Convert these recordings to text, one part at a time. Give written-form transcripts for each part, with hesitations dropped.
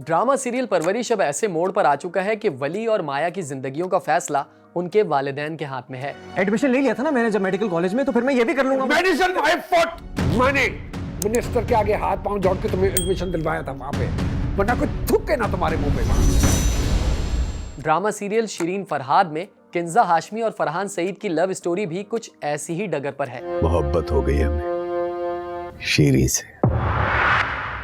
Drama serial परवरिश अब ऐसे मोड़ पर आ चुका है कि वली और माया की जिंदगियों का फैसला उनके वालिदैन के हाथ में है। एडमिशन ले लिया था ना मैंने जब मेडिकल कॉलेज में, तो फिर मैं ये भी कर लूंगा। मेडिसिन आई फॉट मैंने मिनिस्टर के आगे हाथ पांव जोड़ के तुम्हें एडमिशन दिलवाया था वहां पे, वरना कोई थूके ना तुम्हारे मुंह पे। ड्रामा सीरियल शिरीन फरहाद में किंजा हाशमी और फरहान सईद की लव स्टोरी भी कुछ ऐसी ही डगर पर है। मोहब्बत हो गई हमें शीरी से।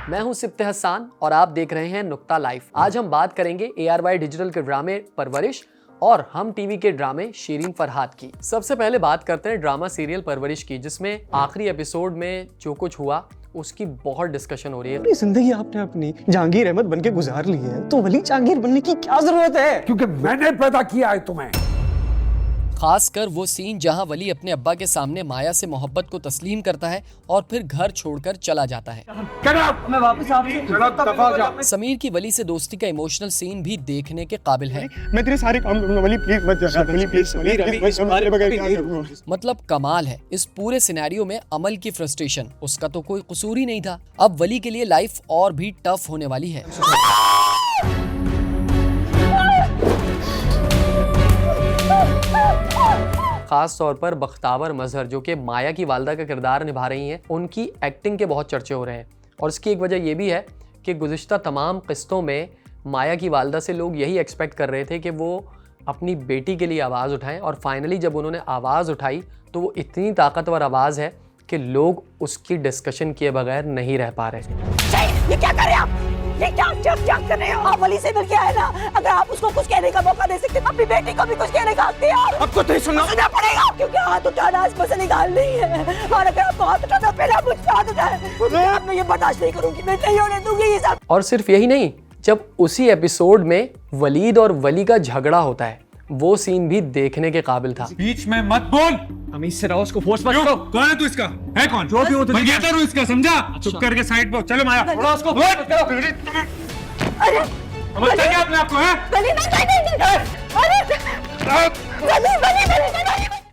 मैं हूं सिफ्ते हसन और आप देख रहे हैं नुक्ता लाइव। आज हम बात करेंगे ARY डिजिटल के ड्रामे परवरिश और हम टीवी के ड्रामे शिरीन फरहाद की। सबसे पहले बात करते हैं ड्रामा सीरियल परवरिश की, जिसमें आखिरी एपिसोड में जो कुछ हुआ उसकी बहुत डिस्कशन हो रही है। जिंदगी आपने अपनी जहांगीर अहमद बनके गुजार ली है, तो वली जहांगीर बनने की क्या जरूरत है? क्योंकि मैंने पैदा किया है तुम्हें। खासकर वो सीन जहां वली अपने अब्बा के सामने माया से मोहब्बत को तस्लीम करता है और फिर घर छोड़कर चला जाता है। मैं वापस आपसे समीर की वली से दोस्ती का इमोशनल सीन भी देखने के काबिल है। मैं तेरे सारे काम करूंगा वली, प्लीज मत जा वली, प्लीज। मतलब कमाल है इस पूरे सिनेरियो में अमल की फ्रस्ट्रेशन। उसका तो कोई कसूर ही नहीं था। अब वली के लिए लाइफ और भी टफ होने वाली है। खास तौर पर बख्तावर मजहर, जो कि माया की वालदा का किरदार निभा रही हैं, उनकी एक्टिंग के बहुत चर्चे हो रहे हैं। और इसकी एक वजह यह भी है कि गुज़िश्ता तमाम किस्तों में माया की वालदा से लोग यही एक्सपेक्ट कर रहे थे कि वो अपनी बेटी के लिए आवाज़ उठाएं, और फाइनली जब उन्होंने आवाज़ उठाई तो वो इतनी ताकतवर आवाज़ है कि लोग उसकी डिस्कशन किए बगैर नहीं रह पा रहे। ये क्या कर रहे हैं आप? ये क्या कर रहे हो? आप वली से मिल के आए ना, अगर आप उसको कुछ कहने का मौका दे सकते, अपनी बेटी को भी कुछ कहने का हक दिया। आपको तो सुनना पड़ेगा, क्योंकि हाथ उठाना आज से निकाल नहीं है, और अगर आपको हाथ उठाना पहले मुझ पे हाथ उठाए, मैं ये बर्दाश्त नहीं करूंगी, मैं नहीं होने दूंगी ये सब। और सिर्फ यही नहीं, जब उसी एपिसोड में वलीद और वली का झगड़ा होता है, वो सीन भी देखने के काबिल था। बीच में मत बोल। हम इससे रहो, उसको फोर्स मत करो। कौन है तू? इसका है कौन? जो भी हो तो मंगेतर हूँ इसका, समझा? चुप करके साइड पे। चलो माया, थोड़ा उसको अरे समझता क्या अपने आप को है?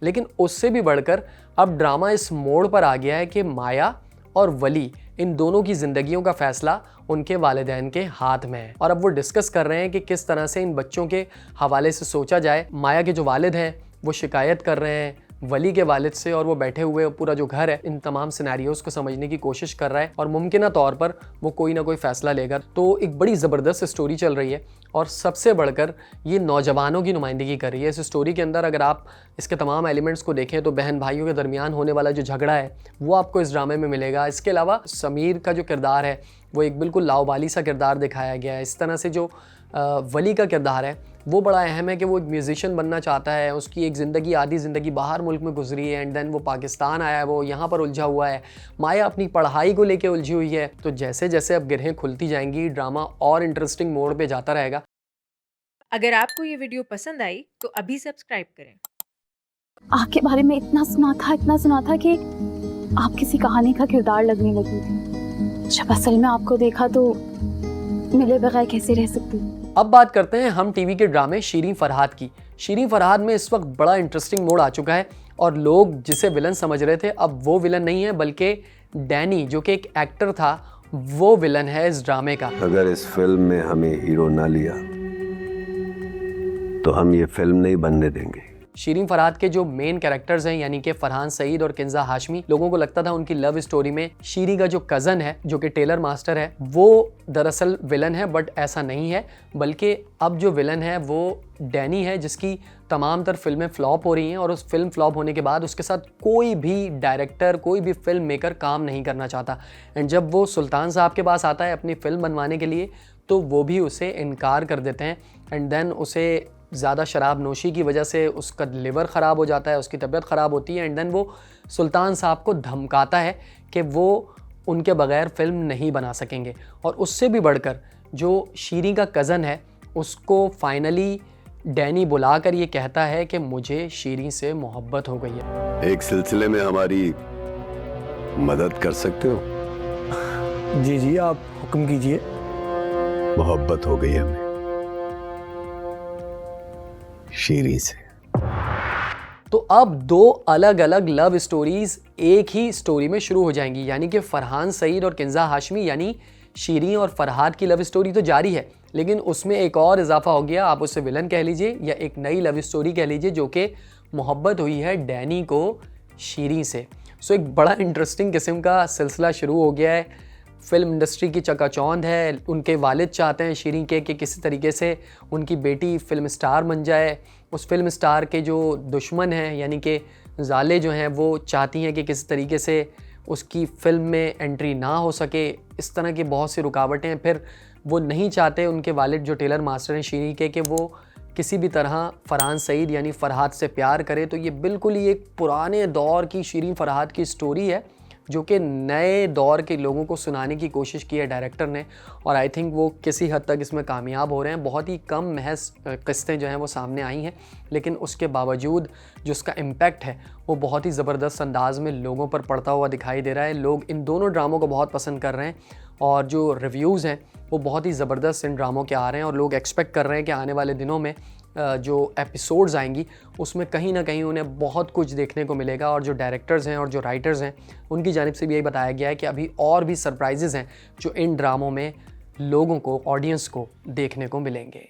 लेकिन उससे भी बढ़कर अब ड्रामा इस मोड़ पर आ गया है कि माया और वली, इन दोनों की जिंदगियों का फैसला उनके वालिदैन के हाथ में है। और अब वो डिस्कस कर रहे हैं कि किस तरह से इन बच्चों के हवाले से सोचा जाए। माया के जो वालिद हैं वो शिकायत कर रहे हैं वली के वालिद से, और वो बैठे हुए पूरा जो घर है इन तमाम सिनेरियोज को समझने की कोशिश कर रहा है, और मुमकिन तौर पर वो कोई ना कोई फैसला लेगा। तो एक बड़ी ज़बरदस्त स्टोरी चल रही है, और सबसे बढ़कर ये नौजवानों की नुमाइंदगी कर रही है इस स्टोरी के अंदर। अगर आप इसके तमाम एलिमेंट्स को देखें तो बहन भाइयों के दरमियान होने वाला जो झगड़ा है वो आपको इस ड्रामे में मिलेगा। इसके अलावा समीर का जो किरदार है वो एक बिल्कुल लाउबाली सा किरदार दिखाया गया है। इस तरह से जो वली का किरदार है वो बड़ा अहम है कि वो एक म्यूजिशियन बनना चाहता है। उसकी एक ज़िंदगी, आधी ज़िंदगी बाहर मुल्क में गुजरी है, एंड देन वो पाकिस्तान आया है, वो यहाँ पर उलझा हुआ है। माया अपनी पढ़ाई को लेके उलझी हुई है। तो जैसे जैसे अब गिरहें खुलती जाएंगी, ड्रामा और इंटरेस्टिंग मोड पे जाता रहेगा। अगर आपको ये वीडियो पसंद आई तो अभी सब्सक्राइब करें। आपके बारे में इतना सुना था कि आप किसी कहानी का किरदार लगने लगी थी। जब असल में आपको देखा तो मिले बगैर कैसे रह सकती। अब बात करते हैं हम टीवी के ड्रामे शिरीन फरहाद की। शिरीन फरहाद में इस वक्त बड़ा इंटरेस्टिंग मोड आ चुका है, और लोग जिसे विलन समझ रहे थे अब वो विलन नहीं है, बल्कि डैनी जो कि एक एक्टर था वो विलन है इस ड्रामे का। अगर इस फिल्म में हमें हीरो ना लिया तो हम ये फिल्म नहीं बनने देंगे। शिरीन फरहाद के जो मेन कैरेक्टर्स हैं यानी कि फरहान सईद और किंजा हाशमी, लोगों को लगता था उनकी लव स्टोरी में शीरी का जो कज़न है जो कि टेलर मास्टर है वो दरअसल विलन है, बट ऐसा नहीं है। बल्कि अब जो विलन है वो डैनी है, जिसकी तमाम तर फिल्में फ्लॉप हो रही हैं, और उस फिल्म फ्लॉप होने के बाद उसके साथ कोई भी डायरेक्टर, कोई भी फिल्म मेकर काम नहीं करना चाहता। एंड जब वो सुल्तान साहब के पास आता है अपनी फिल्म बनवाने के लिए तो वो भी उसे इनकार कर देते हैं। एंड देन उसे ज़्यादा शराब नोशी की वजह से उसका लिवर ख़राब हो जाता है, उसकी तबीयत ख़राब होती है, एंड देन वो सुल्तान साहब को धमकाता है कि वो उनके बगैर फ़िल्म नहीं बना सकेंगे। और उससे भी बढ़कर जो शीरी का कज़न है उसको फाइनली डैनी बुलाकर ये कहता है कि मुझे शीरी से मोहब्बत हो गई है। एक सिलसिले में हमारी मदद कर सकते हो? जी आप हुक्म कीजिए। मोहब्बत हो गई हमें शीरी से। तो अब दो अलग अलग लव स्टोरीज एक ही स्टोरी में शुरू हो जाएंगी, यानी कि फरहान सईद और किंजा हाशमी यानी शीरीं और फरहाद की लव स्टोरी तो जारी है, लेकिन उसमें एक और इजाफा हो गया, आप उसे विलन कह लीजिए या एक नई लव स्टोरी कह लीजिए, जो कि मोहब्बत हुई है डैनी को शीरीं से। सो एक बड़ा इंटरेस्टिंग किस्म का सिलसिला शुरू हो गया है। फिल्म इंडस्ट्री की चकाचौंध है। उनके वालिद चाहते हैं शीरीं के कि किसी तरीके से उनकी बेटी फिल्म स्टार बन जाए। उस फिल्म स्टार के जो दुश्मन हैं यानी कि ज़ाले जो हैं वो चाहती हैं कि किसी तरीके से उसकी फ़िल्म में एंट्री ना हो सके। इस तरह की बहुत सी रुकावटें। फिर वो नहीं चाहते उनके वालिद जो टेलर मास्टर हैं शीरीं के कि वो किसी भी तरह फरहान सईद यानी फरहाद से प्यार करे। तो ये बिल्कुल ही एक पुराने दौर की शीरीं फरहाद की स्टोरी है जो कि नए दौर के लोगों को सुनाने की कोशिश की है डायरेक्टर ने, और आई थिंक वो किसी हद तक इसमें कामयाब हो रहे हैं। बहुत ही कम महज किस्तें जो हैं वो सामने आई हैं, लेकिन उसके बावजूद जो उसका इम्पैक्ट है वो बहुत ही ज़बरदस्त अंदाज में लोगों पर पड़ता हुआ दिखाई दे रहा है। लोग इन दोनों ड्रामों को बहुत पसंद कर रहे हैं और जो रिव्यूज़ हैं वो बहुत ही ज़बरदस्त इन ड्रामों के आ रहे हैं, और लोग एक्सपेक्ट कर रहे हैं कि आने वाले दिनों में जो एपिसोड्स आएंगी उसमें कहीं ना कहीं उन्हें बहुत कुछ देखने को मिलेगा। और जो डायरेक्टर्स हैं और जो राइटर्स हैं उनकी जानिब से भी यही बताया गया है कि अभी और भी सरप्राइजेज़ हैं जो इन ड्रामों में लोगों को, ऑडियंस को देखने को मिलेंगे।